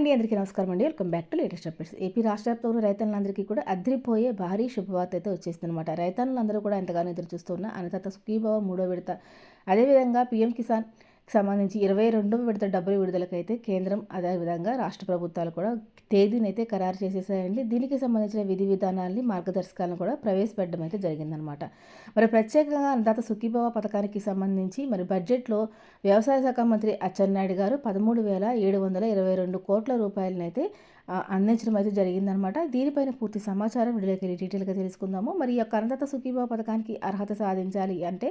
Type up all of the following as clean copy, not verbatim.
అండి, అందరికీ నమస్కారం అండి. Welcome back to latest updates. AP రాష్ట్ర వ్యాప్తంలో రైతన్నులందరికీ కూడా అదిరిపోయే భారీ శుభవార్త అయితే వచ్చేసిందనమాట. రైతన్నులందరూ కూడా ఎంతగానో ఎదురు చూస్తున్న అన్నదాత సుఖీభవ మూడో విడత, అదేవిధంగా పీఎం కిసాన్ సంబంధించి 22వ విడత డబ్బుల విడుదలకైతే కేంద్రం అదేవిధంగా రాష్ట్ర ప్రభుత్వాలు కూడా తేదీనైతే ఖరారు చేసేసాయండి. దీనికి సంబంధించిన విధి విధానాల్ని, మార్గదర్శకాలను కూడా ప్రవేశపెట్టడం అయితే జరిగిందనమాట. మరి ప్రత్యేకంగా అన్నదాత సుఖీభవ పథకానికి సంబంధించి మరి బడ్జెట్లో వ్యవసాయ శాఖ మంత్రి అచ్చెన్నాయుడు గారు 13,722 కోట్ల రూపాయలనైతే అందించడం అయితే జరిగిందనమాట. దీనిపైన పూర్తి సమాచారం వీడియోకి వెళ్ళి డీటెయిల్గా తెలుసుకుందాము. మరి ఈ యొక్క అన్నదాత సుఖీభవ పథకానికి అర్హత సాధించాలి అంటే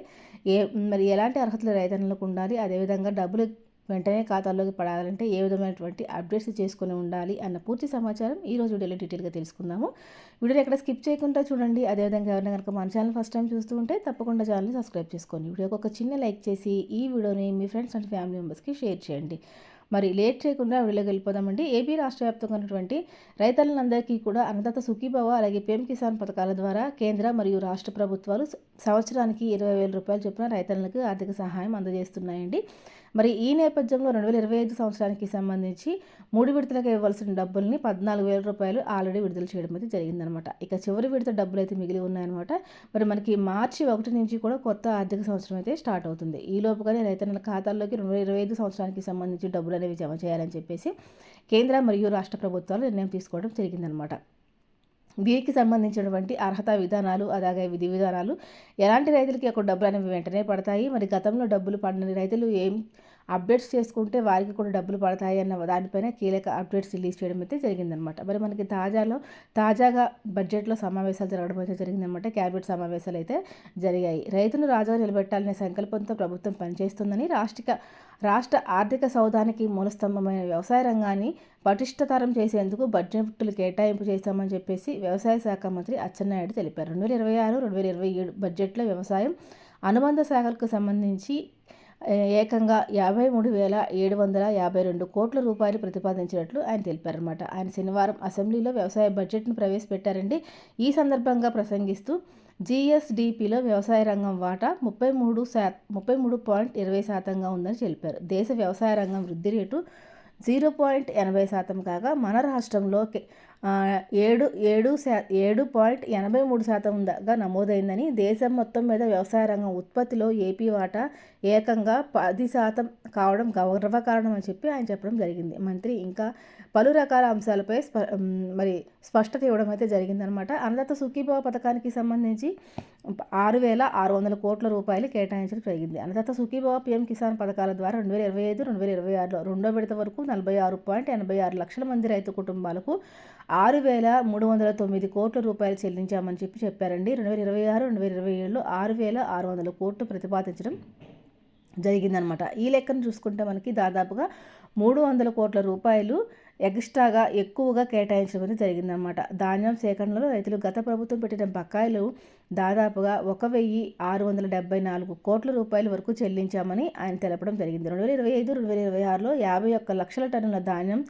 మరి ఎలాంటి అర్హతలు రైతన్నులకు ఉండాలి, అదేవిధంగా డబ్బులు వెంటనే ఖాతాల్లోకి పడాలంటే ఏ విధమైనటువంటి అప్డేట్స్ చేసుకుని ఉండాలి అన్న పూర్తి సమాచారం ఈ రోజు వీడియోలో డీటెయిల్గా తెలుసుకుందాము. వీడియోని ఎక్కడ స్కిప్ చేయకుండా చూడండి. అదేవిధంగా ఎవరైనా కనుక మన ఛానల్ ఫస్ట్ టైం చూస్తూ ఉంటే తప్పకుండా ఛానల్ని సబ్స్క్రైబ్ చేసుకోండి. వీడియోకి ఒక చిన్న లైక్ చేసి ఈ వీడియోని మీ ఫ్రెండ్స్ అండ్ ఫ్యామిలీ మెంబర్స్కి షేర్ చేయండి. మరి లేట్ చేయకుండా వీడియోకి వెళ్ళిపోదామండి. ఏపీ రాష్ట్ర వ్యాప్తంగా ఉన్నటువంటి రైతులందరికీ కూడా అన్నదాత సుఖీభవ అలాగే పీఎం కిసాన్ పథకాల ద్వారా కేంద్ర మరియు రాష్ట్ర ప్రభుత్వాలు సంవత్సరానికి 20,000 రూపాయలు చొప్పున రైతన్నులకు ఆర్థిక సహాయం అందజేస్తున్నాయండి. మరి ఈ నేపథ్యంలో 2025 సంవత్సరానికి సంబంధించి 3 విడతలకు ఇవ్వాల్సిన డబ్బుల్ని 14,000 రూపాయలు ఆల్రెడీ విడుదల చేయడం అయితే జరిగిందనమాట. ఇక చివరి విడత డబ్బులు అయితే మిగిలి ఉన్నాయన్నమాట. మరి మనకి మార్చి 1 నుంచి కూడా కొత్త ఆర్థిక సంవత్సరం అయితే స్టార్ట్ అవుతుంది. ఈ లోపుగానే రైతన్నుల ఖాతాల్లోకి 2025 సంవత్సరానికి సంబంధించి డబ్బులు అనేవి జమ చేయాలని చెప్పేసి కేంద్ర మరియు రాష్ట్ర ప్రభుత్వాలు నిర్ణయం తీసుకోవడం జరిగిందనమాట. వీరికి సంబంధించినటువంటి అర్హత విధానాలు, అలాగే విధి విధానాలు, ఎలాంటి రైతులకి ఒక డబ్బులు అనేవి వెంటనే పడతాయి, మరి గతంలో డబ్బులు పడని రైతులు ఏం అప్డేట్స్ చేసుకుంటే వారికి కూడా డబ్బులు పడతాయి అన్న దానిపైన కీలక అప్డేట్స్ రిలీజ్ చేయడం అయితే జరిగిందనమాట. మరి మనకి తాజాగా బడ్జెట్లో సమావేశాలు జరగడం అయితే జరిగిందనమాట. క్యాబినెట్ సమావేశాలు అయితే జరిగాయి. రైతును రాజుగా నిలబెట్టాలనే సంకల్పంతో ప్రభుత్వం పనిచేస్తుందని, రాష్ట్ర ఆర్థిక సౌధానికి మూలస్తంభమైన వ్యవసాయ రంగాన్ని పటిష్టతరం చేసేందుకు బడ్జెట్లు కేటాయింపు చేశామని చెప్పేసి వ్యవసాయ శాఖ మంత్రి అచ్చెన్నాయుడు తెలిపారు. 2026-2027 బడ్జెట్లో వ్యవసాయం అనుబంధ శాఖలకు సంబంధించి ఏకంగా 53,752 కోట్ల రూపాయలు ప్రతిపాదించినట్లు ఆయన తెలిపారనమాట. ఆయన శనివారం అసెంబ్లీలో వ్యవసాయ బడ్జెట్ను ప్రవేశపెట్టారండి. ఈ సందర్భంగా ప్రసంగిస్తూ జీఎస్డిపిలో వ్యవసాయ రంగం వాటా 33.20% ఉందని తెలిపారు. దేశ వ్యవసాయ రంగం వృద్ధి రేటు 0.80% కాగా మన రాష్ట్రంలో 7.83%గా నమోదైందని, దేశం మొత్తం మీద వ్యవసాయ రంగం ఉత్పత్తిలో ఏపీ వాటా ఏకంగా 10% కావడం గర్వకారణం అని చెప్పి ఆయన చెప్పడం జరిగింది. మంత్రి ఇంకా పలు రకాల అంశాలపై స్పష్టత ఇవ్వడం అయితే జరిగిందనమాట. అన్నదాత సుఖీభవ పథకానికి సంబంధించి 6,600 కోట్ల రూపాయలు కేటాయించడం జరిగింది. అన్నదాత సుఖీభవ పీఎం కిసాన్ పథకాల ద్వారా 2025-2026లో రెండో విడత వరకు 46.86 లక్షల మంది రైతు కుటుంబాలకు 6,309 కోట్ల రూపాయలు చెల్లించామని చెప్పారండి. 2026-2027లో 6,600 కోట్లు ప్రతిపాదించడం జరిగిందనమాట. ఈ లెక్కను చూసుకుంటే మనకి దాదాపుగా 300 కోట్ల రూపాయలు ఎక్స్ట్రాగా ఎక్కువగా కేటాయించడం అనేది జరిగిందనమాట. ధాన్యం సేకరణలో రైతులు గత ప్రభుత్వం పెట్టిన బకాయిలు దాదాపుగా 1,674 కోట్ల రూపాయల వరకు చెల్లించామని ఆయన తెలపడం జరిగింది. 2025-2026లో 51 లక్షల టన్నుల ధాన్యం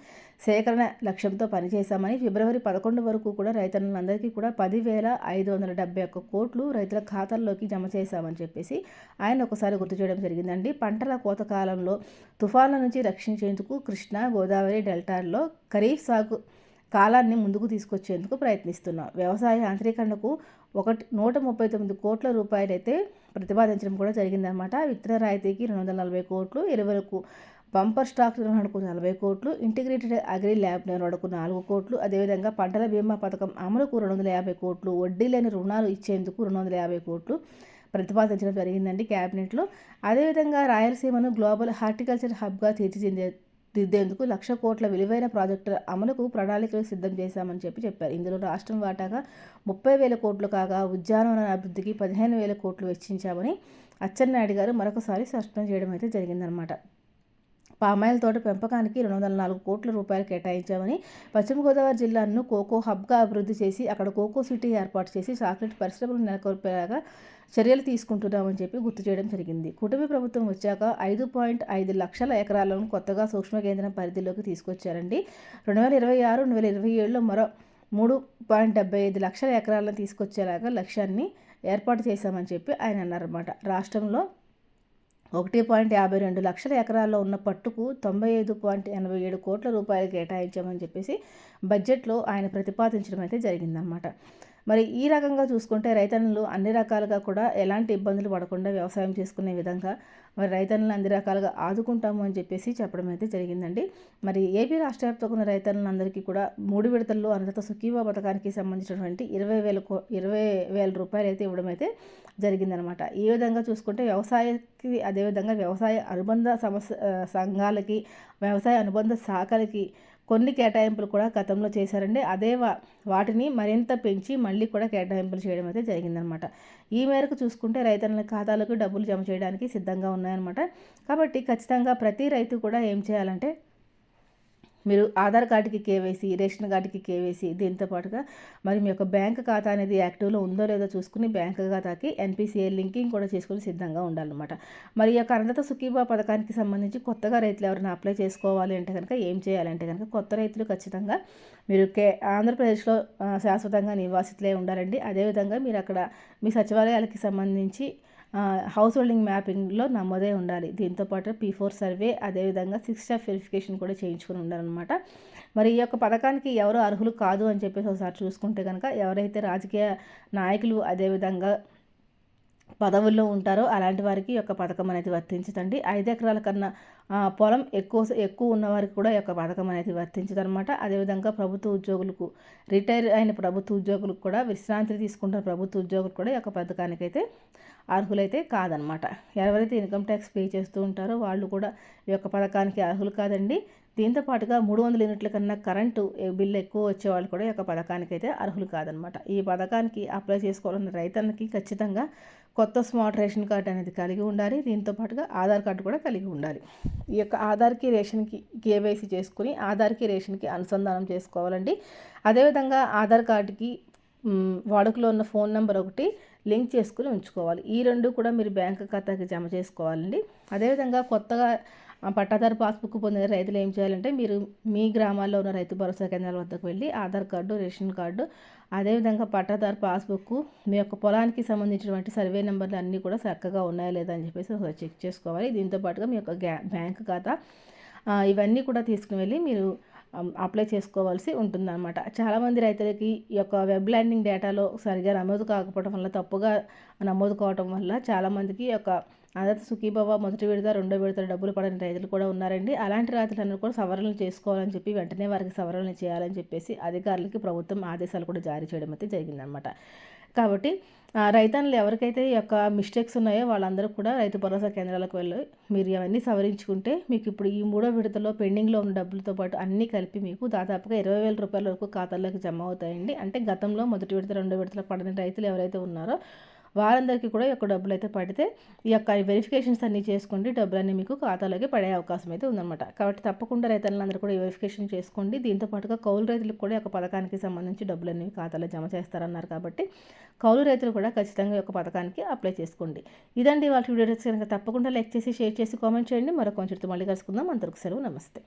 సేకరణ లక్ష్యంతో పనిచేశామని, ఫిబ్రవరి 11 వరకు కూడా రైతన్నులందరికీ కూడా 10,571 కోట్లు రైతుల ఖాతాల్లోకి జమ చేశామని చెప్పేసి ఆయన ఒకసారి గుర్తు చేయడం జరిగిందండి. పంటల కోత కాలంలో తుఫాన్ల నుంచి రక్షించేందుకు కృష్ణా, గోదావరి డెల్టాల్లో ఖరీఫ్ సాగు కాలాన్ని ముందుకు తీసుకొచ్చేందుకు ప్రయత్నిస్తున్నాం. వ్యవసాయ యాంత్రీకరణకు 139 కోట్ల రూపాయలు అయితే ప్రతిపాదించడం కూడా జరిగిందనమాట. విత్తన రాయితీకి 240 కోట్లు, ఎరువులకు బంపర్ స్టాక్ నిర్వహణకు 40 కోట్లు, ఇంటిగ్రేటెడ్ అగ్రి ల్యాబ్ నిర్వహణకు 4 కోట్లు, అదేవిధంగా పంటల బీమా పథకం అమలుకు 250 కోట్లు, వడ్డీ లేని రుణాలు ఇచ్చేందుకు 250 కోట్లు ప్రతిపాదించడం జరిగిందండి క్యాబినెట్లో. అదేవిధంగా రాయలసీమను గ్లోబల్ హార్టికల్చర్ హబ్గా తీర్చిదిద్దేందుకు 1,00,000 కోట్ల విలువైన ప్రాజెక్టుల అమలుకు ప్రణాళికలు సిద్ధం చేశామని చెప్పారు. ఇందులో రాష్ట్రం వాటాగా 30,000 కోట్లు కాగా ఉద్యానవన అభివృద్ధికి 15,000 కోట్లు వెచ్చించామని అచ్చెన్నాయుడు గారు మరొకసారి స్పష్టం చేయడం అయితే జరిగిందనమాట. పామాయిల్ తోట పెంపకానికి 204 కోట్ల రూపాయలు కేటాయించామని, పశ్చిమ గోదావరి జిల్లాను కోకో హబ్గా అభివృద్ధి చేసి అక్కడ కోకో సిటీ ఏర్పాటు చేసి చాక్లెట్ పరిశ్రమలు నెలకొల్పేలాగా చర్యలు తీసుకుంటున్నామని చెప్పి గుర్తు చేయడం జరిగింది. కూటమి ప్రభుత్వం వచ్చాక 5.5 లక్షల ఎకరాలను కొత్తగా సూక్ష్మ కేంద్రం పరిధిలోకి తీసుకొచ్చారండి. 2026-2027లో మరో 3.75 లక్షల ఎకరాలను తీసుకొచ్చేలాగా లక్ష్యాన్ని ఏర్పాటు చేశామని చెప్పి ఆయన అన్నారన్నమాట. రాష్ట్రంలో 1.52 లక్షల ఎకరాల్లో ఉన్న పట్టుకు 95.87 కోట్ల రూపాయలు కేటాయించామని చెప్పేసి బడ్జెట్లో ఆయన ప్రతిపాదించడం అయితే జరిగిందనమాట. మరి ఈ రకంగా చూసుకుంటే రైతన్నులు అన్ని రకాలుగా కూడా ఎలాంటి ఇబ్బందులు పడకుండా వ్యవసాయం చేసుకునే విధంగా మరి రైతన్నులను అన్ని రకాలుగా ఆదుకుంటాము అని చెప్పేసి చెప్పడం అయితే జరిగిందండి. మరి ఏపీ రాష్ట్ర వ్యాప్తంగా ఉన్న రైతన్నులందరికీ కూడా 3 విడతల్లో అన్నదాత సుఖీభావ పథకానికి సంబంధించినటువంటి 20,000 రూపాయలు అయితే ఇవ్వడం అయితే జరిగిందనమాట. ఈ విధంగా చూసుకుంటే వ్యవసాయకి, అదేవిధంగా వ్యవసాయ అనుబంధ సంఘాలకి, వ్యవసాయ అనుబంధ శాఖలకి కొన్ని కేటాయింపులు కూడా గతంలో చేశారండి. అదే వాటిని మరింత పెంచి మళ్ళీ కూడా కేటాయింపులు చేయడం అయితే జరిగిందనమాట. ఈ మేరకు చూసుకుంటే రైతన్నల ఖాతాలకు డబ్బులు జమ చేయడానికి సిద్ధంగా ఉన్నాయన్నమాట. కాబట్టి ఖచ్చితంగా ప్రతి రైతు కూడా ఏం చేయాలంటే, మీరు ఆధార్ కార్డుకి కేవైసీ, రేషన్ కార్డుకి కేవైసీ, దీంతో పాటుగా మరి మీ యొక్క బ్యాంక్ ఖాతా అనేది యాక్టివ్లో ఉందో లేదో చూసుకుని బ్యాంక్ ఖాతాకి ఎన్పిసిఐ లింకింగ్ కూడా చేసుకుని సిద్ధంగా ఉండాలన్నమాట. మరి ఈ యొక్క అన్నదాత సుఖీభావ పథకానికి సంబంధించి కొత్తగా రైతులు ఎవరైనా అప్లై చేసుకోవాలి అంటే కనుక ఏం చేయాలంటే కనుక, కొత్త రైతులు ఖచ్చితంగా మీరు ఆంధ్రప్రదేశ్లో శాశ్వతంగా నివాసితులే ఉండాలండి. అదేవిధంగా మీరు అక్కడ మీ సచివాలయాలకి సంబంధించి హౌస్ హోల్డింగ్ మ్యాపింగ్లో నమోదై ఉండాలి. దీంతోపాటు P4 సర్వే, అదేవిధంగా 6 స్టాప్ వెరిఫికేషన్ కూడా చేయించుకుని ఉండాలన్నమాట. మరి ఈ యొక్క పథకానికి ఎవరు అర్హులు కాదు అని చెప్పేసి ఒకసారి చూసుకుంటే కనుక, ఎవరైతే రాజకీయ నాయకులు అదేవిధంగా పదవుల్లో ఉంటారో అలాంటి వారికి యొక్క పథకం అనేది వర్తించదండి. 5 ఎకరాల కన్నా పొలం ఎక్కువ ఉన్నవారికి కూడా ఈ యొక్క పథకం అనేది వర్తించదనమాట. అదేవిధంగా ప్రభుత్వ ఉద్యోగులకు, రిటైర్ అయిన ప్రభుత్వ ఉద్యోగులకు కూడా, విశ్రాంతి తీసుకుంటున్న ప్రభుత్వ ఉద్యోగులు కూడా ఈ యొక్క పథకానికైతే అర్హులైతే కాదనమాట. ఎవరైతే ఇన్కమ్ ట్యాక్స్ పే చేస్తూ ఉంటారో వాళ్ళు కూడా ఈ యొక్క పథకానికి అర్హులు కాదండి. దీంతో పాటుగా 300 యూనిట్ల కన్నా కరెంటు బిల్లు ఎక్కువ వచ్చేవాళ్ళు కూడా ఈ యొక్క పథకానికి అయితే అర్హులు కాదనమాట. ఈ పథకానికి అప్లై చేసుకోవాలన్న రైతన్నకి ఖచ్చితంగా కొత్త స్మార్ట్ రేషన్ కార్డు అనేది కలిగి ఉండాలి. దీంతో పాటుగా ఆధార్ కార్డు కూడా కలిగి ఉండాలి. ఈ యొక్క ఆధార్కి, రేషన్కి కేవైసీ చేసుకుని ఆధార్కి, రేషన్కి అనుసంధానం చేసుకోవాలండి. అదేవిధంగా ఆధార్ కార్డుకి వాడుకలో ఉన్న ఫోన్ నెంబర్ ఒకటి లింక్ చేసుకుని ఉంచుకోవాలి. ఈ రెండు కూడా మీరు బ్యాంక్ ఖాతాకి జమ చేసుకోవాలండి. అదేవిధంగా కొత్తగా పట్టాదారు పాస్బుక్ పొందిన రైతులు ఏం చేయాలంటే, మీరు మీ గ్రామాల్లో ఉన్న రైతు భరోసా కేంద్రాల వద్దకు వెళ్ళి ఆధార్ కార్డు, రేషన్ కార్డు, అదేవిధంగా పట్టాదారు పాస్బుక్, మీ యొక్క పొలానికి సంబంధించినటువంటి సర్వే నెంబర్లు అన్నీ కూడా చక్కగా ఉన్నాయా లేదా అని చెప్పేసి ఒకసారి చెక్ చేసుకోవాలి. దీంతో పాటుగా మీ యొక్క బ్యాంక్ ఖాతా, ఇవన్నీ కూడా తీసుకుని వెళ్ళి మీరు అప్లై చేసుకోవాల్సి ఉంటుందన్నమాట. చాలామంది రైతులకి ఈ యొక్క వెబ్ ల్యాండింగ్ డేటాలో సరిగా నమోదు కాకపోవడం వల్ల, తప్పుగా నమోదు కావడం వల్ల చాలామందికి ఈ యొక్క అన్నదాత సుఖీభావ మొదటి విడత, రెండో విడత డబ్బులు పడని రైతులు కూడా ఉన్నారండి. అలాంటి రైతులందరూ కూడా సవరణలు చేసుకోవాలని చెప్పి వెంటనే వారికి సవరణలు చేయాలని చెప్పేసి అధికారులకి ప్రభుత్వం ఆదేశాలు కూడా జారీ చేయడం అయితే జరిగిందనమాట. కాబట్టి రైతన్నులు ఎవరికైతే ఈ యొక్క మిస్టేక్స్ ఉన్నాయో వాళ్ళందరూ కూడా రైతు భరోసా కేంద్రాలకు వెళ్ళి మీరు అవన్నీ సవరించుకుంటే మీకు ఇప్పుడు ఈ 3వ విడతలో పెండింగ్లో ఉన్న డబ్బులతో పాటు అన్నీ కలిపి మీకు దాదాపుగా 20,000 రూపాయల వరకు ఖాతాల్లోకి జమ అవుతాయండి. అంటే గతంలో మొదటి విడత, రెండో విడతలో పడిన రైతులు ఎవరైతే ఉన్నారో వారందరికీ కూడా ఈ యొక్క డబ్బులు అయితే పడితే ఈ యొక్క వెరిఫికేషన్స్ అన్నీ చేసుకోండి, డబ్బులన్నీ మీకు ఖాతాలోకి పడే అవకాశం అయితే ఉందన్నమాట. కాబట్టి తప్పకుండా రైతులందరూ కూడా ఈ వెరిఫికేషన్ చేసుకోండి. దీంతో పాటుగా కౌలు రైతులకు కూడా ఈ యొక్క పథకానికి సంబంధించి డబ్బులన్నీ ఖాతాలో జమ చేస్తారన్నారు. కాబట్టి కౌలు రైతులు కూడా ఖచ్చితంగా ఈ యొక్క పథకానికి అప్లై చేసుకోండి. ఇదండి వాళ్ళ వీడియోస్. కనుక తప్పకుండా లైక్ చేసి, షేర్ చేసి, కామెంట్ చేయండి. మరొక కొంచెం మళ్ళీ కలుసుకుందాం. అంతవరకు సెలవు, నమస్తే.